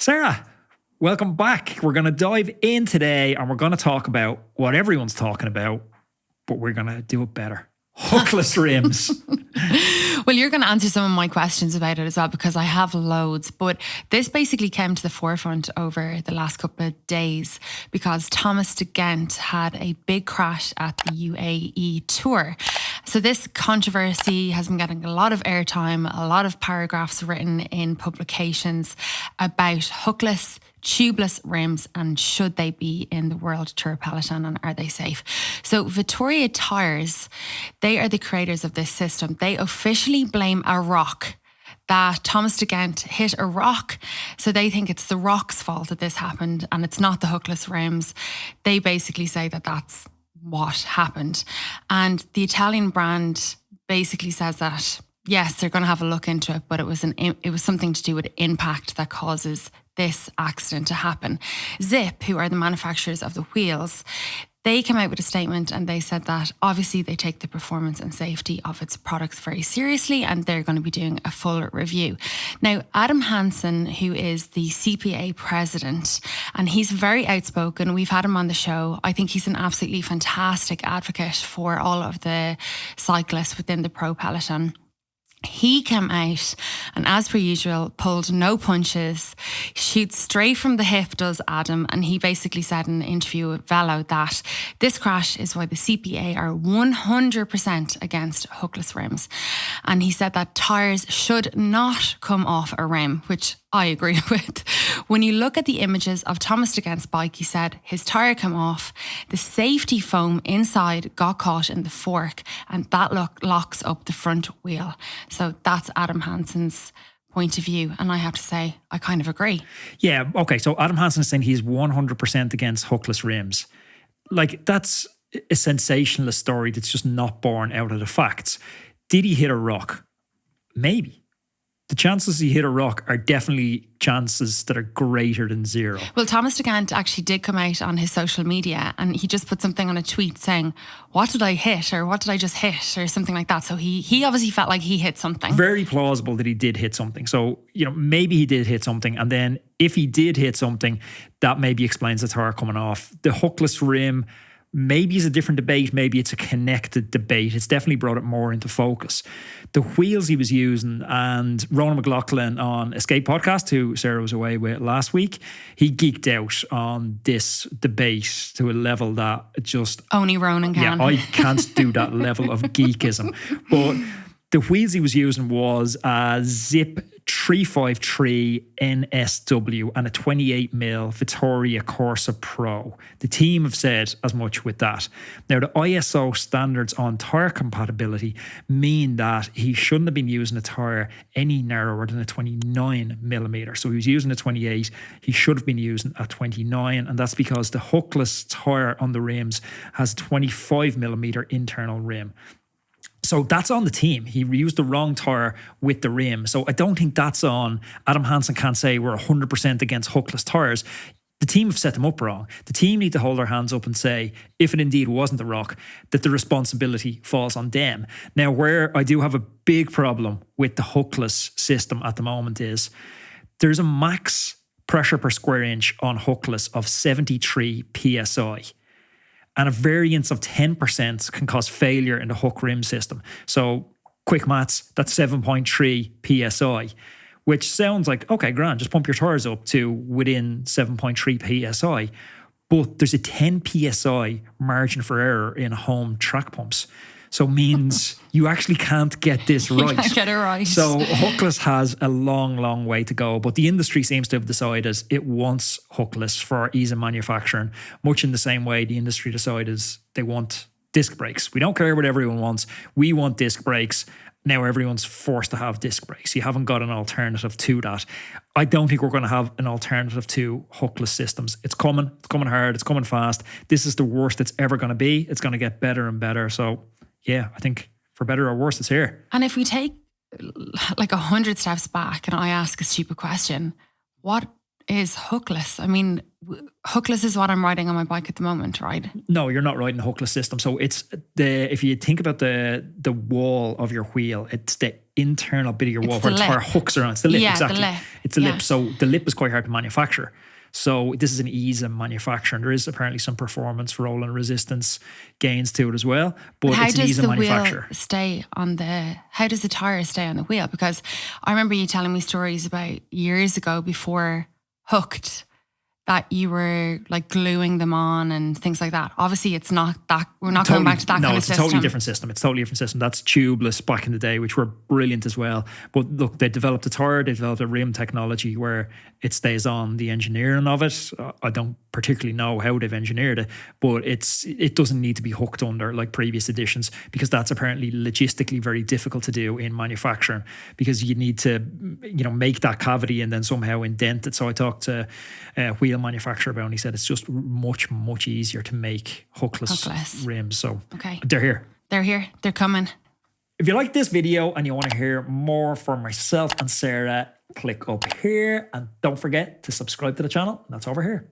Sarah, welcome back. We're going to dive in today and we're going to talk about what everyone's talking about, but we're going to do it better. Hookless rims. Well, you're going to answer some of my questions about it as well, because I have loads. But this basically came to the forefront over the last couple of days because Thomas de Gendt had a big crash at the UAE Tour. So this controversy has been getting a lot of airtime, a lot of paragraphs written in publications about hookless, tubeless rims and should they be in the World Tour peloton and are they safe? So Vittoria Tyres, they are the creators of this system. They officially blame a rock, that Thomas de Gendt hit a rock. So they think it's the rock's fault that this happened and it's not the hookless rims. They basically say that that's what happened. And the Italian brand basically says that, yes, they're going to have a look into it, but it was something to do with impact that causes this accident to happen. Zip, who are the manufacturers of the wheels, they came out with a statement and they said that obviously they take the performance and safety of its products very seriously and they're going to be doing a full review. Now, Adam Hansen, who is the CPA president, and he's very outspoken. We've had him on the show. I think he's an absolutely fantastic advocate for all of the cyclists within the pro peloton. He came out and, as per usual, pulled no punches, shoots straight from the hip, does Adam. And he basically said in an interview with Velo that this crash is why the CPA are 100% against hookless rims. And he said that tyres should not come off a rim, which I agree with. When you look at the images of Thomas de Gendt's bike, he said his tyre came off, the safety foam inside got caught in the fork, and that locks up the front wheel. So that's Adam Hansen's point of view. And I have to say, I kind of agree. Yeah, okay. So Adam Hansen is saying he's 100% against hookless rims. Like, that's a sensationalist story that's just not born out of the facts. Did he hit a rock? Maybe. The chances he hit a rock are definitely chances that are greater than zero. Well, Thomas de Gendt actually did come out on his social media and he just put something on a tweet saying, what did I hit? Or what did I just hit? Or something like that. So he obviously felt like he hit something. Very plausible that he did hit something. So, maybe he did hit something. And then if he did hit something, that maybe explains the tire coming off. The hookless rim, maybe it's a different debate. Maybe it's a connected debate. It's definitely brought it more into focus. The wheels he was using, and Ronan McLaughlin on Escape Podcast, who Sarah was away with last week, he geeked out on this debate to a level that just... Only Ronan can. Yeah, I can't do that level of geekism. But the wheels he was using was a Zip 353 NSW and a 28mm Vittoria Corsa Pro. The team have said as much with that. Now, the ISO standards on tyre compatibility mean that he shouldn't have been using a tyre any narrower than a 29mm. So he was using a 28, he should have been using a 29, and that's because the hookless tyre on the rims has a 25mm internal rim. So that's on the team. He used the wrong tyre with the rim. So I don't think that's on. Adam Hansen can't say we're 100% against hookless tyres. The team have set them up wrong. The team need to hold their hands up and say, if it indeed wasn't the rock, that the responsibility falls on them. Now, where I do have a big problem with the hookless system at the moment is there's a max pressure per square inch on hookless of 73 PSI. And a variance of 10% can cause failure in the hook rim system. So quick maths, that's 7.3 PSI, which sounds like, okay, grand, just pump your tyres up to within 7.3 PSI. But there's a 10 PSI margin for error in home track pumps. So it means you actually can't get this right. You can't get it right. So hookless has a long, long way to go. But the industry seems to have decided it wants hookless for ease of manufacturing, much in the same way the industry decided they want disc brakes. We don't care what everyone wants. We want disc brakes. Now everyone's forced to have disc brakes. You haven't got an alternative to that. I don't think we're going to have an alternative to hookless systems. It's coming hard, it's coming fast. This is the worst it's ever going to be. It's going to get better and better. So yeah, I think for better or worse, it's here. And if we take like 100 steps back and I ask a stupid question, what is hookless? I mean, hookless is what I'm riding on my bike at the moment, right? No, you're not riding a hookless system. So it's if you think about the wall of your wheel, it's the internal bit of your wall where the tire hooks around. It's the lip, exactly. The lip. It's the lip. So the lip is quite hard to manufacture. So this is an ease of manufacturing. There is apparently some performance, roll and resistance gains to it as well, but how it's an ease of manufacture. How does the tire stay on the wheel? Because I remember you telling me stories about years ago before Hooked that you were like gluing them on and things like that. Obviously, it's not that. We're not going back to that kind of system. No, it's a totally different system. It's a totally different system. That's tubeless back in the day, which were brilliant as well. But look, they developed a tire, they developed a rim technology where it stays on. The engineering of it, I don't particularly know how they've engineered it, but it doesn't need to be hooked under like previous editions, because that's apparently logistically very difficult to do in manufacturing, because you need to, make that cavity and then somehow indent it. So I talked to a wheel manufacturer about it, and he said it's just much, much easier to make hookless rims. So they're here. They're coming. If you like this video and you want to hear more from myself and Sarah, click up here, and don't forget to subscribe to the channel. That's over here.